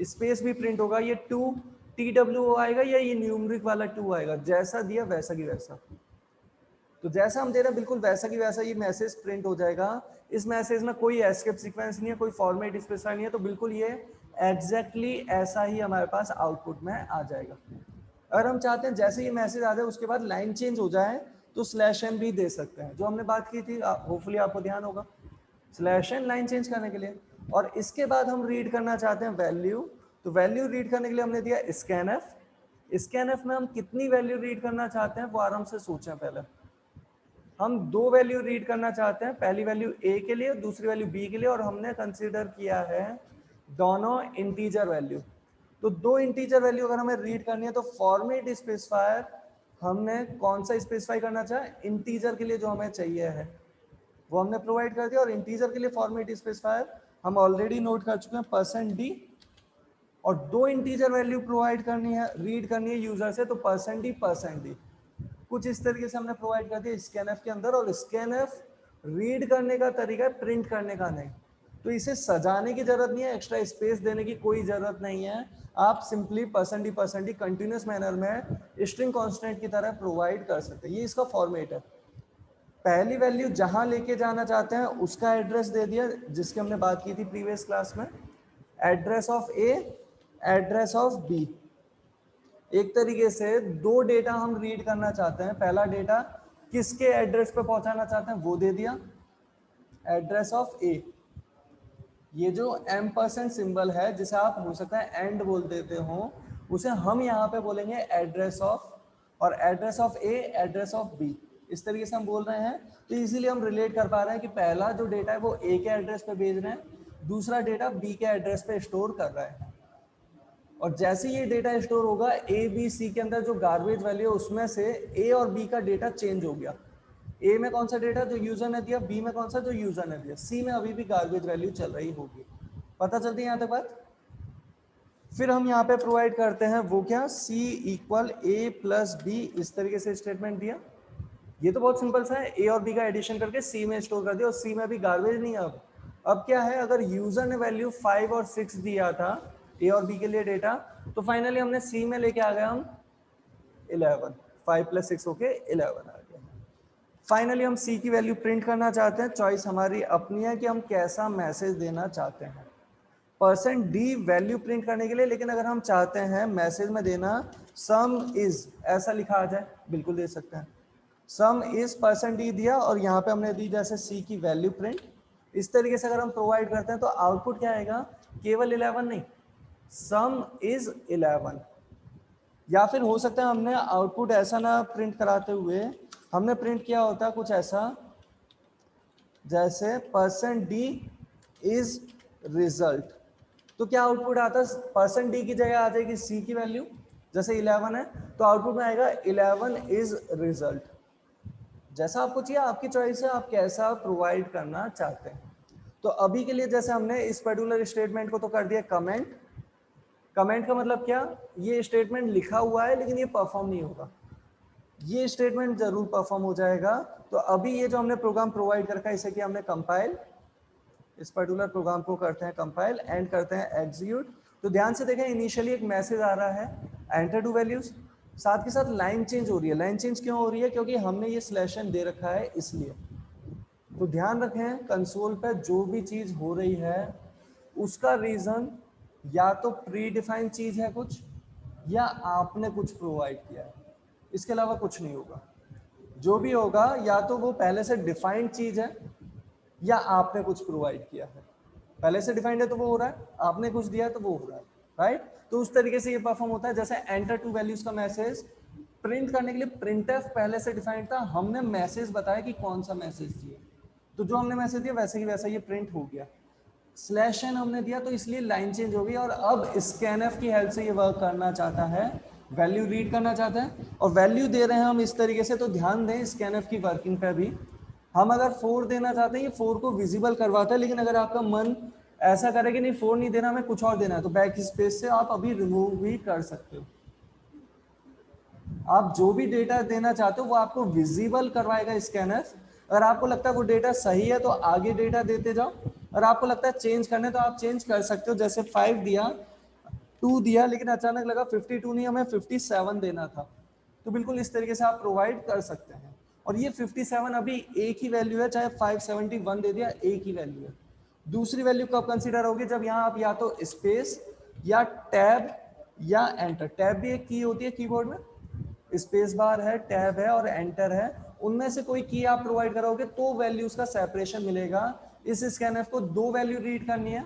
स्पेस भी प्रिंट होगा, ये 2 TW आएगा या ये न्यूमरिक वाला 2 आएगा, जैसा दिया वैसा की वैसा। तो जैसा हम दे रहे हैं बिल्कुल वैसा की वैसा ये मैसेज प्रिंट हो जाएगा। इस मैसेज में कोई एस्केप सीक्वेंस नहीं है, कोई फॉर्मेट स्पेसिफाई नहीं है, तो बिल्कुल ये एग्जैक्टली ऐसा ही हमारे पास आउटपुट में आ जाएगा। अगर हम चाहते हैं जैसे ये मैसेज आ जाए उसके बाद लाइन चेंज हो जाए तो /n भी दे सकते हैं, जो हमने बात की थी, होपफुली आपको ध्यान होगा, /n लाइन चेंज करने के लिए। और इसके बाद हम रीड करना चाहते हैं वैल्यू, तो वैल्यू रीड करने के लिए हमने दिया स्कैनएफ। स्कैनएफ में हम कितनी वैल्यू रीड करना चाहते हैं वो आराम से सोचें। पहले हम 2 वैल्यू रीड करना चाहते हैं, पहली वैल्यू ए के लिए, दूसरी वैल्यू बी के लिए, और हमने कंसीडर किया है दोनों इंटीजर वैल्यू। तो 2 इंटीजर वैल्यू अगर हमें रीड करनी है तो फॉर्मेट स्पेसिफायर हमने कौन सा स्पेसिफाई करना चाहे, इंटीजर के लिए जो हमें चाहिए है वो हमने प्रोवाइड कर दिया। और इंटीजर के लिए फॉर्मेट स्पेसिफायर हम ऑलरेडी नोट कर चुके हैं %d, और 2 इंटीजर वैल्यू प्रोवाइड करनी है, रीड करनी है यूजर से, तो %d कुछ इस तरीके से हमने प्रोवाइड कर दिया स्कैनएफ के अंदर। और स्कैनएफ रीड करने का तरीका है, प्रिंट करने का नहीं, तो इसे सजाने की जरूरत नहीं है, एक्स्ट्रा स्पेस देने की कोई जरूरत नहीं है। आप सिंपली %d कंटिन्यूस मैनर में स्ट्रिंग कांस्टेंट की तरह प्रोवाइड कर सकते हैं, ये इसका फॉर्मेट है। पहली वैल्यू जहां लेके जाना चाहते हैं उसका एड्रेस दे दिया, जिसकी हमने बात की थी प्रीवियस क्लास में, address of A, address of B. एक तरीके से दो डेटा हम रीड करना चाहते हैं, पहला डेटा किसके एड्रेस पे पहुंचाना चाहते हैं वो दे दिया, एड्रेस ऑफ ए। ये जो M% सिंबल है जिसे आप हो सकता है एंड बोल देते हो, उसे हम यहाँ पे बोलेंगे एड्रेस ऑफ, और address of A, address of B, इस तरीके से हम बोल रहे हैं। तो इजीली हम रिलेट कर पा रहे हैं कि पहला जो डेटा है वो ए के एड्रेस पे भेज रहे हैं, दूसरा डेटा बी के एड्रेस पे स्टोर कर रहा है। और जैसे ये डेटा स्टोर होगा ए बी सी के अंदर जो गार्बेज वैल्यू है उसमें से ए और बी का डेटा चेंज हो गया। ए में कौन सा डेटा जो यूजर ने दिया, बी में कौन सा जो यूजर ने दिया, सी में अभी भी गार्बेज वैल्यू चल रही होगी। पता चलती है यहाँ तक बात। फिर हम यहाँ पे प्रोवाइड करते हैं वो क्या, सी इक्वल ए प्लस बी, इस तरीके से स्टेटमेंट दिया। ये तो बहुत सिंपल सा है, ए और बी का एडिशन करके सी में स्टोर कर दिया, और सी में अभी गार्बेज नहीं है। अब क्या है, अगर यूजर ने वैल्यू 5 और 6 दिया था ए और बी के लिए डेटा, तो फाइनली हमने सी में लेके आ गए हम 11, 5 + 6 होके 11 आ गया। फाइनली हम सी की वैल्यू प्रिंट करना चाहते हैं, चॉइस हमारी अपनी है कि हम कैसा मैसेज देना चाहते हैं। %d वैल्यू प्रिंट करने के लिए, लेकिन अगर हम चाहते हैं मैसेज में देना सम इज, ऐसा लिखा आ जाए, बिल्कुल दे सकते हैं। सम इज %d दिया, और यहाँ पे हमने दी जैसे सी की वैल्यू प्रिंट। इस तरीके से अगर हम प्रोवाइड करते हैं तो आउटपुट क्या आएगा, केवल 11 नहीं, सम इज 11। या फिर हो सकता है हमने आउटपुट ऐसा ना प्रिंट कराते हुए हमने प्रिंट किया होता कुछ ऐसा, जैसे %d इज रिजल्ट। तो क्या आउटपुट आता है, %d की जगह आ जाएगी सी की वैल्यू, जैसे 11 है तो आउटपुट में आएगा 11 इज रिजल्ट। जैसा आपको चाहिए, आपकी चॉइस है, आप कैसा प्रोवाइड करना चाहते हैं। तो अभी के लिए जैसे हमने इस पर्टिकुलर स्टेटमेंट को तो कर दिया कमेंट। कमेंट का मतलब क्या, ये स्टेटमेंट लिखा हुआ है लेकिन ये परफॉर्म नहीं होगा, ये स्टेटमेंट जरूर परफॉर्म हो जाएगा। तो अभी ये जो हमने प्रोग्राम प्रोवाइड कर रखा है इसे कि हमने कंपाइल, इस पर्टिकुलर प्रोग्राम को करते हैं कंपाइल, एंड करते हैं एग्जीक्यूट। तो ध्यान से देखें, इनिशियली एक मैसेज आ रहा है एंटर टू वैल्यूज, साथ के साथ लाइन चेंज हो रही है। लाइन चेंज क्यों हो रही है, क्योंकि हमने ये स्लैशन दे रखा है इसलिए। तो ध्यान रखें, कंसोल पर जो भी चीज हो रही है उसका रीजन या तो प्री डिफाइंड चीज है कुछ, या आपने कुछ प्रोवाइड किया है, इसके अलावा कुछ नहीं होगा। जो भी होगा या तो वो पहले से डिफाइंड चीज है या आपने कुछ प्रोवाइड किया है। पहले से डिफाइंड है तो वो हो रहा है, आपने कुछ दिया है तो वो हो रहा है, राइट। तो उस तरीके से ये परफॉर्म होता है। जैसे एंटर टू वैल्यूज का मैसेज प्रिंट करने के लिए प्रिंटफ पहले से डिफाइंड था, हमने मैसेज बताया कि कौन सा मैसेज दिया, तो जो हमने मैसेज दिया वैसे ही वैसा ये प्रिंट हो गया। /n हमने दिया तो इसलिए लाइन चेंज हो गई, और अब scanf की हेल्प से ये वर्क करना चाहता है, वैल्यू रीड करना चाहता है, और वैल्यू दे रहे हैं हम इस तरीके से। तो ध्यान दें scanf की वर्किंग पे भी, हम अगर 4 देना चाहते हैं ये 4 को विजिबल करवाता है, लेकिन अगर आपका मन ऐसा करे कि नहीं 4 नहीं देना, हमें कुछ और देना है, तो बैक स्पेस से आप अभी रिमूव भी कर सकते हो। आप जो भी डेटा देना चाहते हो वो आपको विजिबल करवाएगा स्कैनर। अगर आपको लगता है वो डेटा सही है तो आगे डेटा देते जाओ, और आपको लगता है चेंज करने तो आप चेंज कर सकते हो। जैसे 5 दिया, 2 दिया, लेकिन अचानक लगा 52 नहीं, हमें 57 देना था, तो बिल्कुल इस तरीके से आप प्रोवाइड कर सकते हैं। और ये 57 अभी एक ही वैल्यू है, चाहे 571 दे दिया, एक ही वैल्यू है। दूसरी वैल्यू कब कंसीडर होगी, जब यहाँ आप या तो स्पेस या टैब या एंटर, टैब भी एक की होती है कीबोर्ड में, स्पेस बार है, टैब है और एंटर है, उनमें से कोई की आप प्रोवाइड करोगे तो वैल्यूज का सेपरेशन मिलेगा। इस स्कैनफ को 2 वैल्यू रीड करनी है,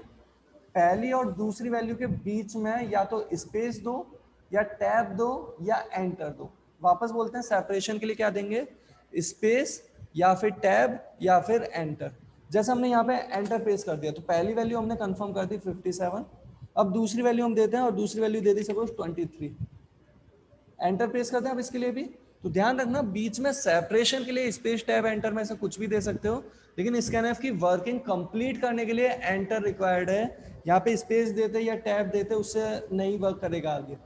पहली और दूसरी वैल्यू के बीच में या तो स्पेस दो या टैब दो या एंटर दो। वापस बोलते हैं, सेपरेशन के लिए क्या देंगे, स्पेस या फिर टैब या फिर एंटर। जैसे हमने यहाँ पे एंटर प्रेस कर दिया तो पहली वैल्यू हमने कंफर्म कर दी 57, अब दूसरी वैल्यू हम देते हैं और दूसरी वैल्यू दे दी सपोज 23, एंटर प्रेस करते हैं। अब इसके लिए भी तो ध्यान रखना, बीच में सेपरेशन के लिए स्पेस टैब एंटर में से कुछ भी दे सकते हो, लेकिन स्कैनफ की वर्किंग कंप्लीट करने के लिए एंटर रिक्वायर्ड है। यहाँ पे स्पेस देते या टैब देते उससे नहीं वर्क करेगा आगे।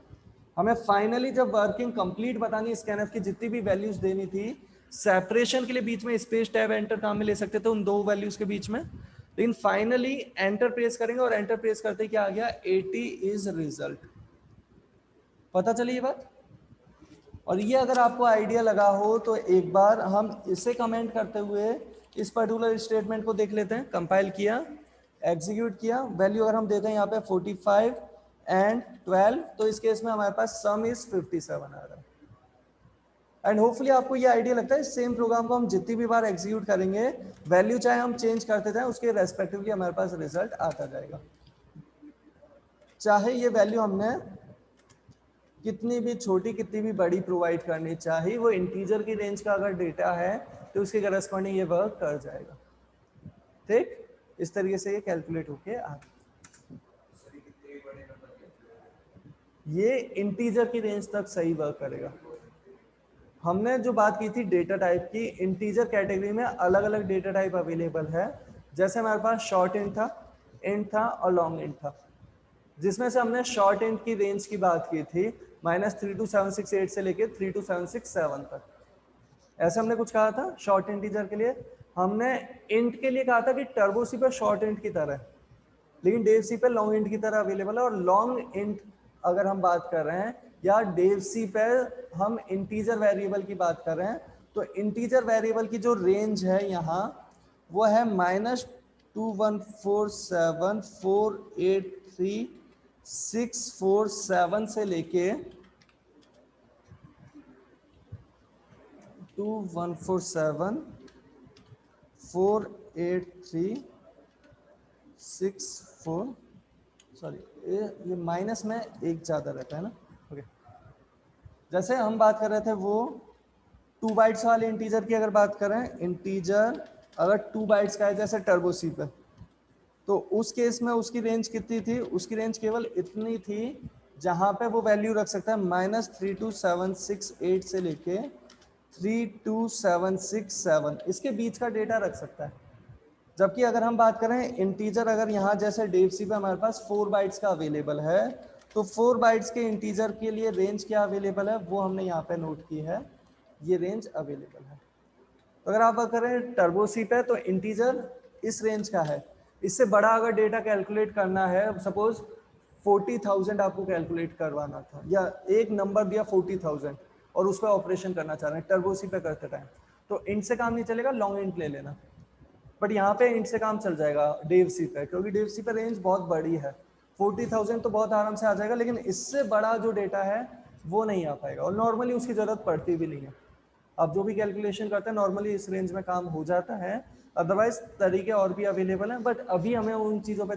हमें फाइनली जब वर्किंग कंप्लीट बतानी स्कैनफ की जितनी भी वैल्यूज देनी थी, सेपरेशन के लिए बीच में स्पेस टैब एंटर काम में ले सकते थे उन 2 वैल्यूज के बीच में, लेकिन फाइनली एंटर प्रेस करेंगे और एंटर प्रेस करते क्या आ गया, 80 इज रिजल्ट। पता चली ये बात। और ये अगर आपको आइडिया लगा हो तो एक बार हम इसे कमेंट करते हुए इस पर्टिकुलर स्टेटमेंट को देख लेते हैं। कंपाइल किया, एग्जीक्यूट किया, वैल्यू अगर हम देते हैं यहाँ पे 45 एंड 12, तो इस केस में हमारे पास सम इज 57 आ रहा है। एंड होपफुली आपको ये आइडिया लगता है सेम प्रोग्राम को हम जितनी भी बार एग्जीक्यूट करेंगे, वैल्यू चाहे हम चेंज करते जाए, उसके रेस्पेक्टिवली हमारे पास रिजल्ट आता जाएगा। चाहे ये वैल्यू हमने कितनी भी छोटी कितनी भी बड़ी प्रोवाइड करनी चाहिए, वो इंटीजर की रेंज का अगर डेटा है तो उसके करस्पॉन्डिंग ये वर्क कर जाएगा। ठीक, इस तरीके से ये कैलकुलेट होके आ, ये इंटीजर की रेंज तक सही वर्क करेगा। हमने जो बात की थी डेटा टाइप की, इंटीजर कैटेगरी में अलग अलग डेटा टाइप अवेलेबल है। जैसे हमारे पास शॉर्ट इंट था और लॉन्ग इंट था, जिसमें से हमने शॉर्ट इंट की रेंज की बात की थी -32768 से लेके 32767 तक। ऐसे हमने कुछ कहा था शॉर्ट इंटीजर के लिए। हमने इंट के लिए कहा था कि टर्बो सी पर शॉर्ट इंट की तरह, लेकिन डेव सी पर लॉन्ग इंट की तरह अवेलेबल है। और लॉन्ग इंट अगर हम बात कर रहे हैं या डेव सी पर हम इंटीजर वेरिएबल की बात कर रहे हैं, तो इंटीजर वेरिएबल की जो रेंज है यहाँ वो है -2147483,647 से लेके 214748364, सॉरी ये माइनस में एक ज़्यादा रहता है ना। ओके, जैसे हम बात कर रहे थे वो 2 बाइट्स वाले इंटीजर की अगर बात करें, इंटीजर अगर 2 बाइट्स का है जैसे टर्बो सी पे, तो उस केस में उसकी रेंज कितनी थी? उसकी रेंज केवल इतनी थी जहां पे वो वैल्यू रख सकता है -32768 से लेके 32767, इसके बीच का डेटा रख सकता है। जबकि अगर हम बात करें इंटीजर, अगर यहाँ जैसे डेव सी पे हमारे पास 4 बाइट्स का अवेलेबल है, तो 4 बाइट्स के इंटीजर के लिए रेंज क्या अवेलेबल है वो हमने यहाँ पे नोट की है, ये रेंज अवेलेबल है। तो अगर आप बात करें टर्बो सी पे, तो इंटीजर इस रेंज का है। इससे बड़ा अगर डेटा कैलकुलेट करना है, सपोज 40,000 आपको कैलकुलेट करवाना था, या एक नंबर दिया 40,000 और उस पर ऑपरेशन करना चाह रहे हैं टर्बो सी पे करते टाइम, तो इंट से काम नहीं चलेगा, लॉन्ग इंट ले लेना। बट यहाँ पे इंट से काम चल जाएगा डेव सी पे, क्योंकि डेव सी पे रेंज बहुत बड़ी है। 40,000 तो बहुत आराम से आ जाएगा, लेकिन इससे बड़ा जो डेटा है वो नहीं आ पाएगा, और नॉर्मली उसकी ज़रूरत पड़ती भी नहीं है। आप जो भी कैलकुलेशन करते हैं नॉर्मली इस रेंज में काम हो जाता है। अदरवाइज तरीके और भी अवेलेबल हैं, बट अभी हमें उन चीज़ों पर